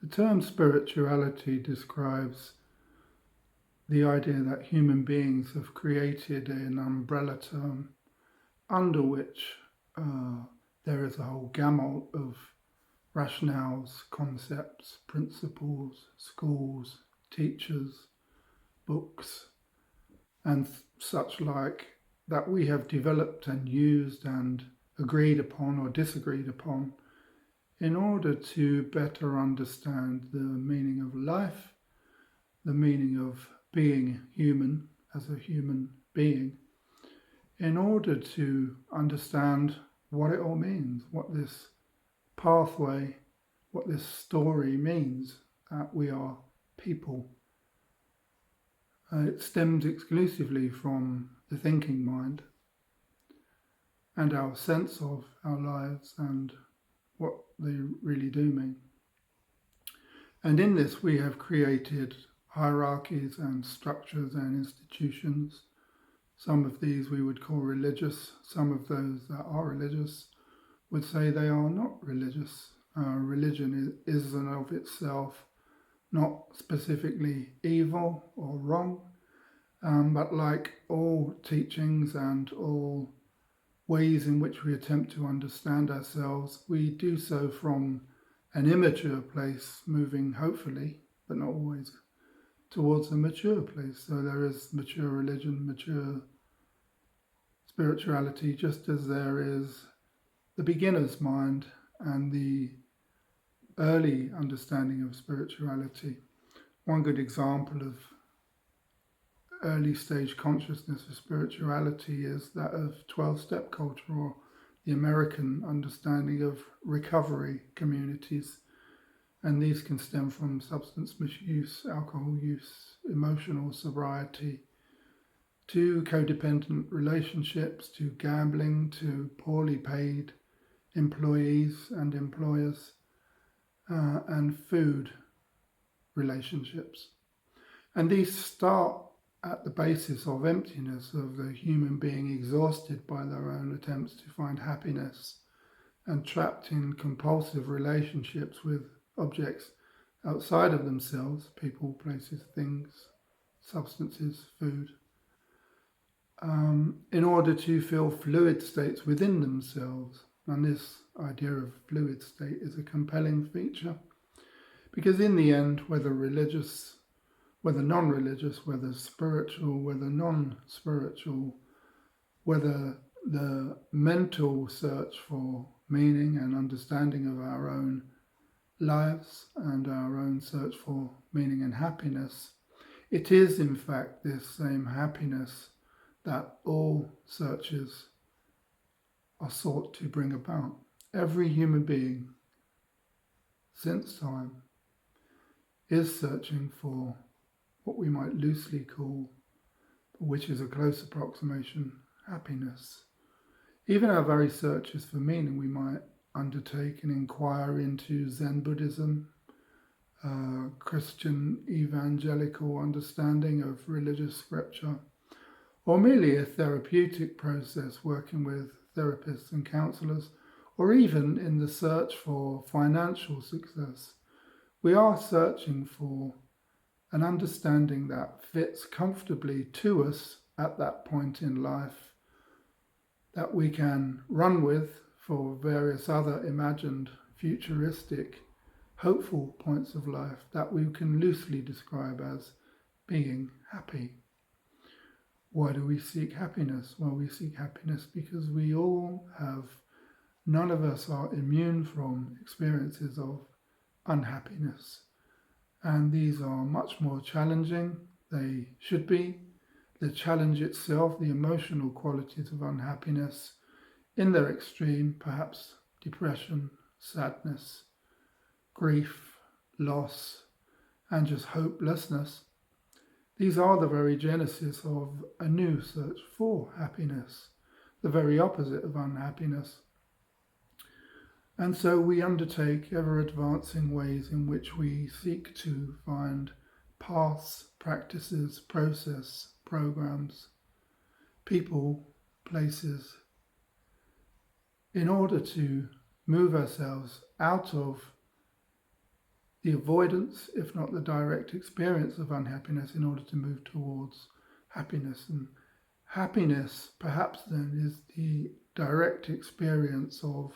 The term spirituality describes the idea that human beings have created an umbrella term under which there is a whole gamut of rationales, concepts, principles, schools, teachers, books, and such like that we have developed and used and agreed upon or disagreed upon in order to better understand the meaning of life, the meaning of being human as a human being, in order to understand what it all means, what this pathway, what this story means, that we are people. It stems exclusively from the thinking mind and our sense of our lives and what they really do mean. And in this we have created hierarchies and structures and institutions. Some of these we would call religious, some of those that are religious would say they are not religious. Religion is in of itself not specifically evil or wrong, but like all teachings and all ways in which we attempt to understand ourselves, we do so from an immature place, moving hopefully, but not always, towards a mature place. So there is mature religion, mature spirituality, just as there is the beginner's mind and the early understanding of spirituality. One good example of early stage consciousness of spirituality is that of 12-step culture, or the American understanding of recovery communities. And these can stem from substance misuse, alcohol use, emotional sobriety, to codependent relationships, to gambling, to poorly paid employees and employers, and food relationships. And these start at the basis of emptiness, of the human being exhausted by their own attempts to find happiness and trapped in compulsive relationships with objects outside of themselves, people, places, things, substances, food, in order to feel fluid states within themselves. And this idea of fluid state is a compelling feature, because in the end, whether religious, whether non-religious, whether spiritual, whether non-spiritual, whether the mental search for meaning and understanding of our own lives and our own search for meaning and happiness, it is in fact this same happiness that all searches are sought to bring about. Every human being, since time, is searching for what we might loosely call, which is a close approximation, happiness. Even our very searches for meaning, we might undertake and inquire into Zen Buddhism, Christian evangelical understanding of religious scripture, or merely a therapeutic process working with therapists and counselors, or even in the search for financial success. We are searching for an understanding that fits comfortably to us at that point in life, that we can run with for various other imagined, futuristic, hopeful points of life that we can loosely describe as being happy. Why do we seek happiness? Well, we seek happiness because we all have, none of us are immune from experiences of unhappiness. And these are much more challenging. They should be. The challenge itself, the emotional qualities of unhappiness, in their extreme, perhaps depression, sadness, grief, loss, and just hopelessness. These are the very genesis of a new search for happiness, the very opposite of unhappiness. And so we undertake ever-advancing ways in which we seek to find paths, practices, process, programs, people, places, in order to move ourselves out of the avoidance, if not the direct experience of unhappiness in order to move towards happiness. And happiness, perhaps then, is the direct experience of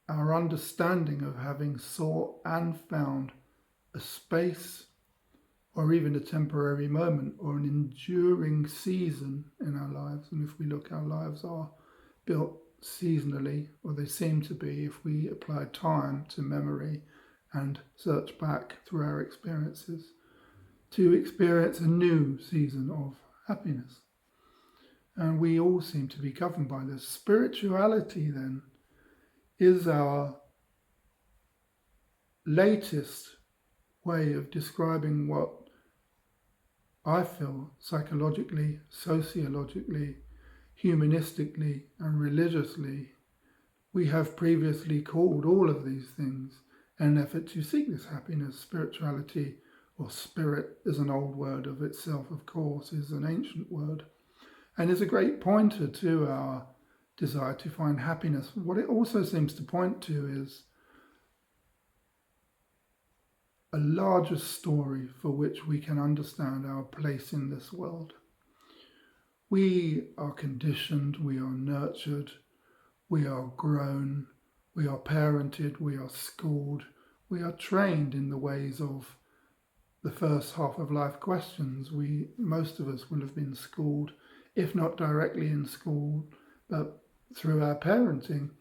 our understanding of having sought and found a space or even a temporary moment or an enduring season in our lives. And if we look, our lives are built seasonally, or they seem to be if we apply time to memory and search back through our experiences to experience a new season of happiness. And we all seem to be governed by this. Spirituality then is our latest way of describing what I feel psychologically, sociologically, humanistically and religiously we have previously called all of these things in an effort to seek this happiness. Spirituality, or spirit, is an old word of itself, of course, is an ancient word, and is a great pointer to our desire to find happiness. What it also seems to point to is a larger story for which we can understand our place in this world. We are conditioned, we are nurtured, we are grown, we are parented, we are schooled, we are trained in the ways of the first half of life questions. Most of us will have been schooled, if not directly in school, but through our parenting.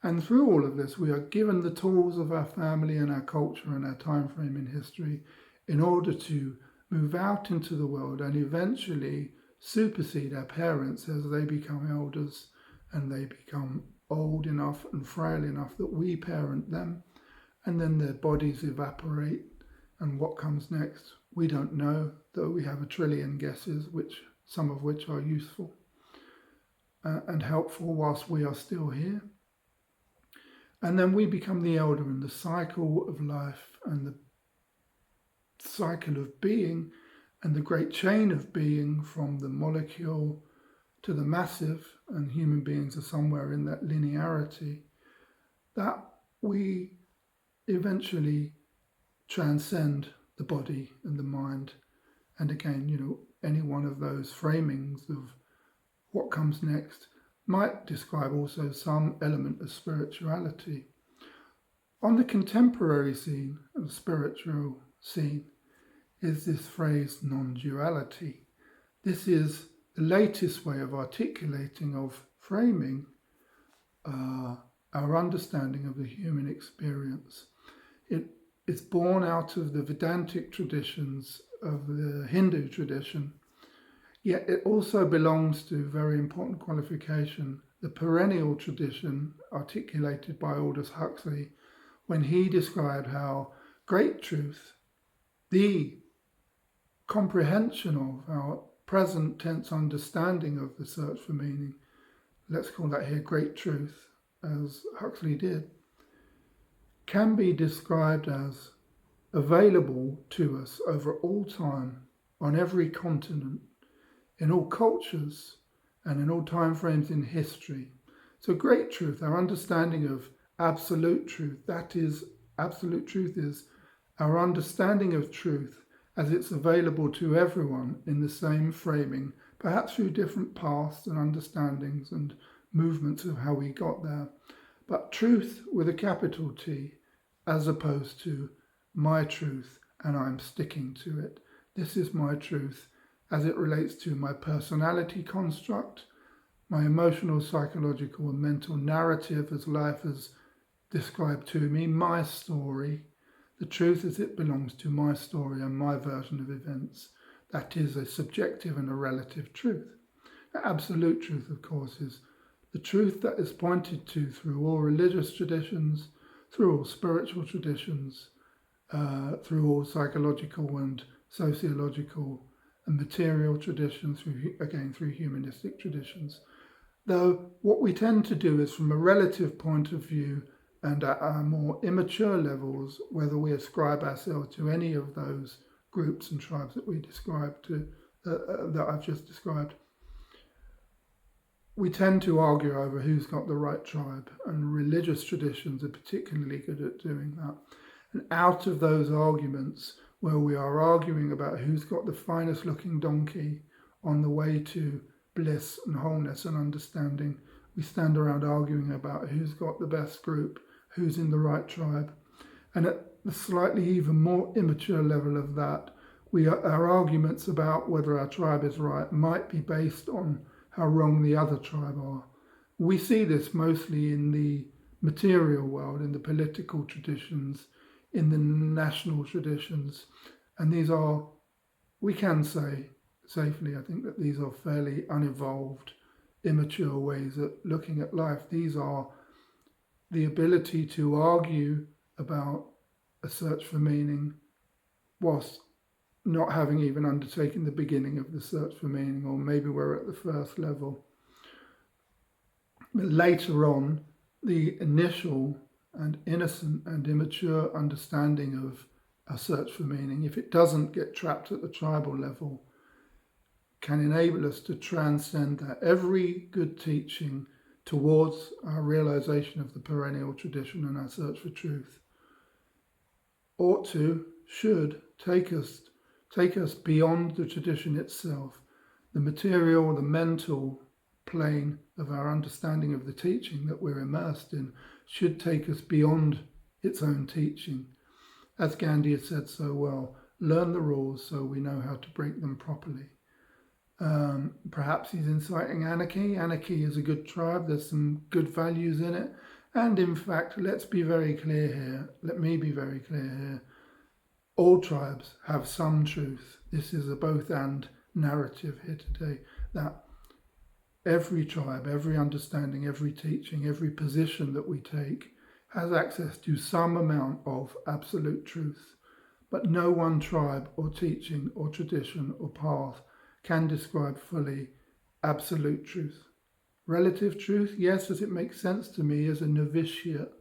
And through all of this, we are given the tools of our family and our culture and our time frame in history in order to move out into the world and eventually supersede our parents as they become elders and they become old enough and frail enough that we parent them, and then their bodies evaporate. And what comes next, we don't know, though we have a trillion guesses, some of which are useful and helpful whilst we are still here. And then we become the elder, and the cycle of life and the cycle of being and the great chain of being from the molecule to the massive, and human beings are somewhere in that linearity, that we eventually transcend the body and the mind. And again, any one of those framings of what comes next might describe also some element of spirituality. On the contemporary scene, the spiritual scene, is this phrase non-duality. This is the latest way of articulating, of framing our understanding of the human experience. It is born out of the Vedantic traditions of the Hindu tradition, yet it also belongs to, very important qualification, the perennial tradition articulated by Aldous Huxley when he described how great truth, the comprehension of our present tense understanding of the search for meaning, let's call that here great truth, as Huxley did, can be described as available to us over all time, on every continent, in all cultures, and in all time frames in history. So great truth, our understanding of absolute truth, that is, absolute truth is our understanding of truth as it's available to everyone in the same framing, perhaps through different paths and understandings and movements of how we got there. But truth with a capital T, as opposed to my truth and I'm sticking to it. This is my truth as it relates to my personality construct, my emotional, psychological and mental narrative as life has described to me, my story, the truth as it belongs to my story and my version of events. That is a subjective and a relative truth. The absolute truth, of course, is the truth that is pointed to through all religious traditions, through all spiritual traditions, through all psychological and sociological and material traditions, through humanistic traditions. Though what we tend to do is, from a relative point of view and at our more immature levels, whether we ascribe ourselves to any of those groups and tribes that we described that I've just described, we tend to argue over who's got the right tribe, and religious traditions are particularly good at doing that. And out of those arguments, where we are arguing about who's got the finest looking donkey on the way to bliss and wholeness and understanding, we stand around arguing about who's got the best group, who's in the right tribe. And at the slightly even more immature level of that, our arguments about whether our tribe is right might be based on how wrong the other tribe are. We see this mostly in the material world, in the political traditions, in the national traditions. And these are, we can say safely, I think, that these are fairly unevolved, immature ways of looking at life. These are the ability to argue about a search for meaning whilst not having even undertaken the beginning of the search for meaning, or maybe we're at the first level. But later on, the initial and innocent and immature understanding of a search for meaning, if it doesn't get trapped at the tribal level, can enable us to transcend that. Every good teaching towards our realization of the perennial tradition and our search for truth ought to, should take us beyond the tradition itself. The material, the mental plane of our understanding of the teaching that we're immersed in should take us beyond its own teaching. As Gandhi has said so well, learn the rules so we know how to break them properly. Perhaps he's inciting anarchy. Anarchy is a good tribe. There's some good values in it. And in fact, let's be very clear here. Let me be very clear here. All tribes have some truth. This is a both and narrative here today, that every tribe, every understanding, every teaching, every position that we take has access to some amount of absolute truth. But no one tribe or teaching or tradition or path can describe fully absolute truth. Relative truth, yes, as it makes sense to me as a novitiate,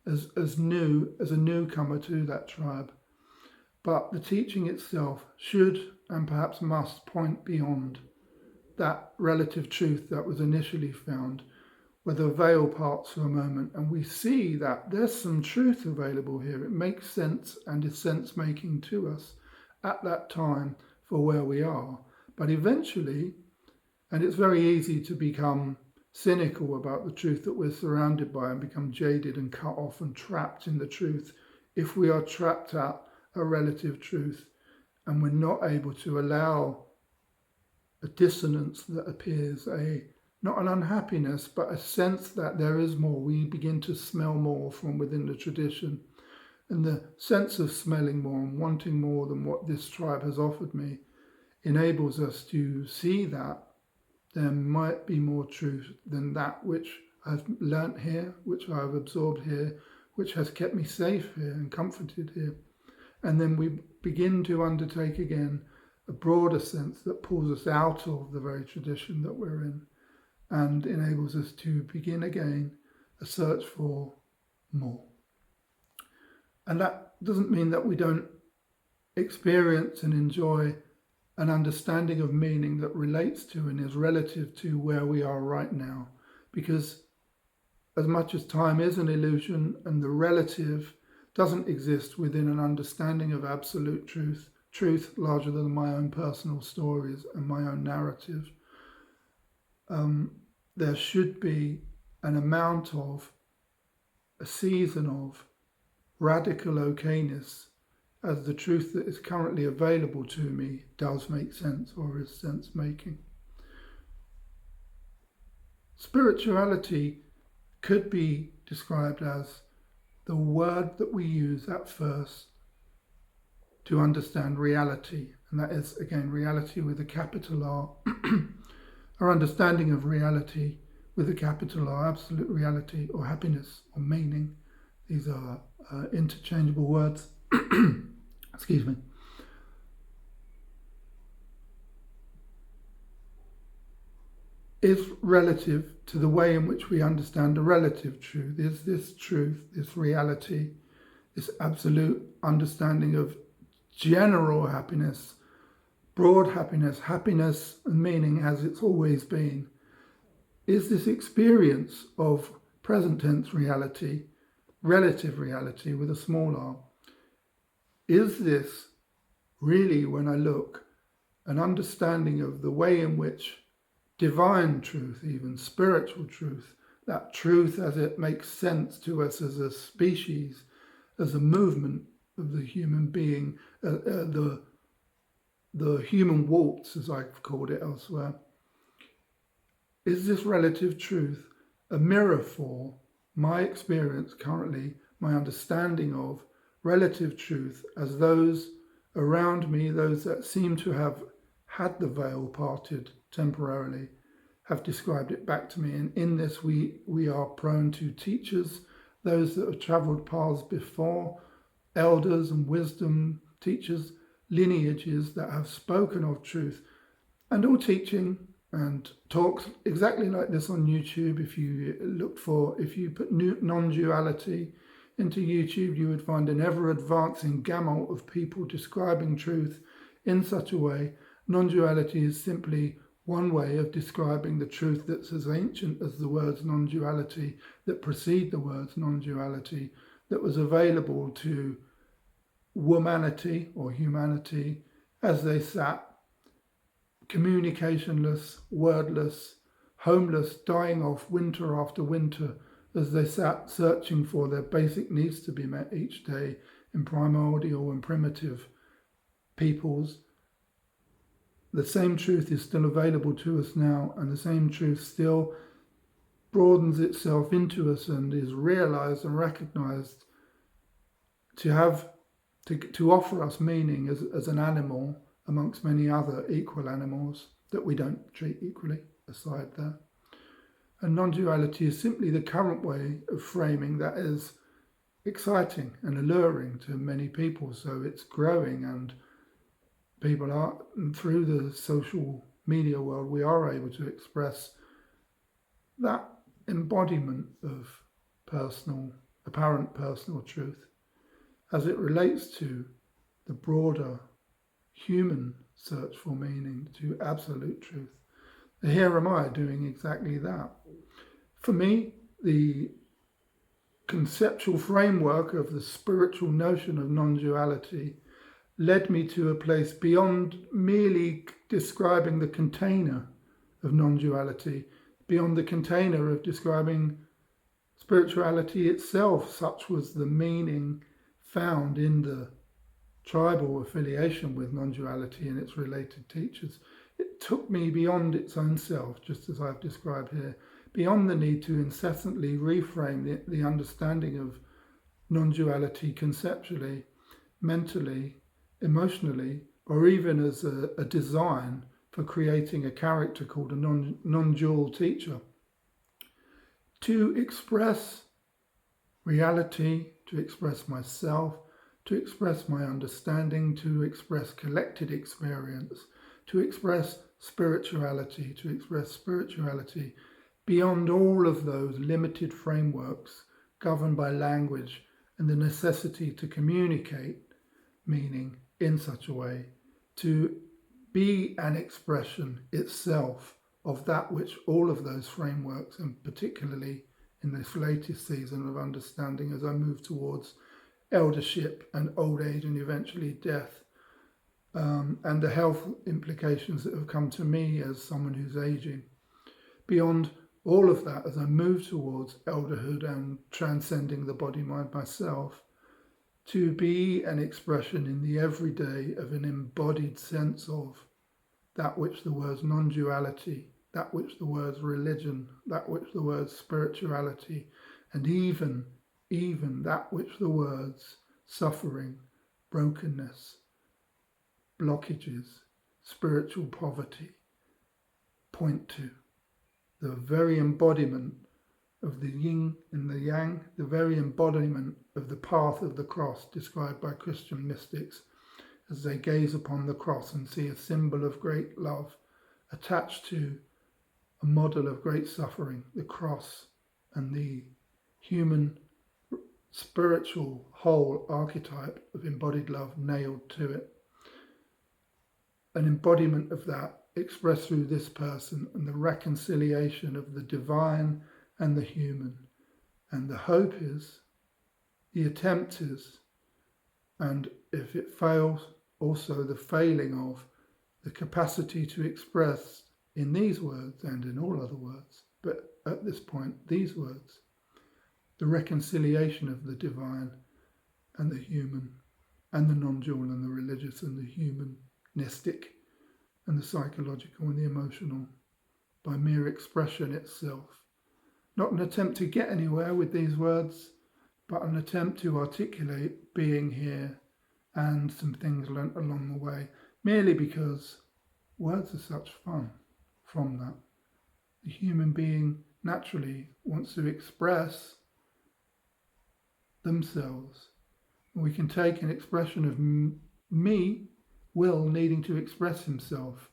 as a newcomer to that tribe. But the teaching itself should and perhaps must point beyond that relative truth that was initially found, where the veil parts for a moment and we see that there's some truth available here. It makes sense and is sense-making to us at that time for where we are. But eventually, and it's very easy to become cynical about the truth that we're surrounded by and become jaded and cut off and trapped in the truth if we are trapped at a relative truth and we're not able to allow a dissonance that appears, not an unhappiness, but a sense that there is more. We begin to smell more from within the tradition. And the sense of smelling more and wanting more than what this tribe has offered me enables us to see that there might be more truth than that which I've learnt here, which I've absorbed here, which has kept me safe here and comforted here. And then we begin to undertake again a broader sense that pulls us out of the very tradition that we're in and enables us to begin again a search for more. And that doesn't mean that we don't experience and enjoy an understanding of meaning that relates to and is relative to where we are right now. Because as much as time is an illusion and the relative doesn't exist within an understanding of absolute truth larger than my own personal stories and my own narrative, there should be an amount of a season of radical okayness as the truth that is currently available to me does make sense or is sense-making. Spirituality could be described as the word that we use at first to understand reality, and that is, again, reality with a capital R. Our understanding of reality with a capital R, absolute reality or happiness or meaning. These are interchangeable words. Excuse me. Is relative to the way in which we understand a relative truth. Is this truth, this reality, this absolute understanding of general happiness, broad happiness, happiness and meaning as it's always been, is this experience of present tense reality, relative reality with a small r. Is this really, when I look, an understanding of the way in which divine truth, even spiritual truth, that truth as it makes sense to us as a species, as a movement of the human being, the human waltz, as I've called it elsewhere, is this relative truth a mirror for my experience currently, my understanding of relative truth as those around me, those that seem to have had the veil parted temporarily, have described it back to me. And in this we are prone to teachers, those that have travelled paths before, elders and wisdom teachers, lineages that have spoken of truth, and all teaching and talks exactly like this on YouTube. If you put non-duality into YouTube, you would find an ever-advancing gamut of people describing truth in such a way. Non-duality is simply one way of describing the truth that's as ancient as the words non-duality, that precede the words non-duality, that was available to womanity or humanity as they sat communicationless, wordless, homeless, dying off winter after winter, as they sat searching for their basic needs to be met each day in primordial and primitive peoples. The same truth is still available to us now, and the same truth still broadens itself into us and is realized and recognized to offer us meaning as an animal amongst many other equal animals that we don't treat equally aside there. And non-duality is simply the current way of framing that is exciting and alluring to many people. So it's growing, and people are, through the social media world, we are able to express that embodiment of apparent personal truth as it relates to the broader human search for meaning, to absolute truth. And here am I doing exactly that. For me, the conceptual framework of the spiritual notion of non-duality led me to a place beyond merely describing the container of non-duality, beyond the container of describing spirituality itself. Such was the meaning found in the tribal affiliation with non-duality and its related teachers. It took me beyond its own self, just as I've described here, beyond the need to incessantly reframe the understanding of non-duality conceptually, mentally, emotionally, or even as a design for creating a character called a non-dual teacher. To express reality, to express myself, to express my understanding, to express collected experience, to express spirituality beyond all of those limited frameworks governed by language and the necessity to communicate meaning in such a way, to be an expression itself of that which all of those frameworks, and particularly in this latest season of understanding as I move towards eldership and old age and eventually death, and the health implications that have come to me as someone who's aging. Beyond all of that, as I move towards elderhood and transcending the body, mind, myself, to be an expression in the everyday of an embodied sense of that which the words non-duality, that which the words religion, that which the words spirituality, and even that which the words suffering, brokenness, blockages, spiritual poverty point to. The very embodiment of the yin and the yang, the very embodiment of the path of the cross described by Christian mystics as they gaze upon the cross and see a symbol of great love attached to a model of great suffering, the cross, and the human spiritual whole archetype of embodied love nailed to it. An embodiment of that expressed through this person, and the reconciliation of the divine and the human. And the hope is, the attempt is, and if it fails, also the failing of the capacity to express in these words and in all other words, but at this point, these words, the reconciliation of the divine and the human, and the non-dual and the religious and the humanistic and the psychological and the emotional, by mere expression itself. Not an attempt to get anywhere with these words, but an attempt to articulate being here and some things learnt along the way, merely because words are such fun from that. The human being naturally wants to express themselves. We can take an expression of me, Will, needing to express himself,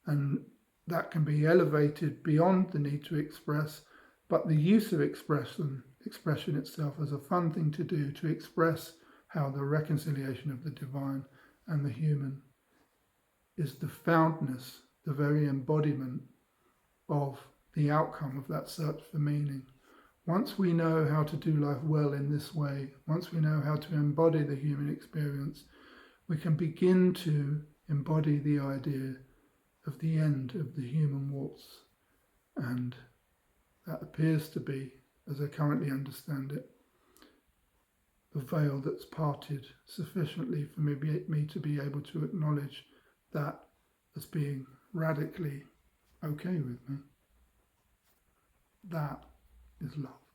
and that can be elevated beyond the need to express, but the use of expression itself as a fun thing to do, to express how the reconciliation of the divine and the human is the foundness, the very embodiment of the outcome of that search for meaning. Once we know how to do life well in this way, once we know how to embody the human experience, we can begin to embody the idea of the end of the human waltz. And that appears to be, as I currently understand it, the veil that's parted sufficiently for me to be able to acknowledge that as being radically okay with me. That is love.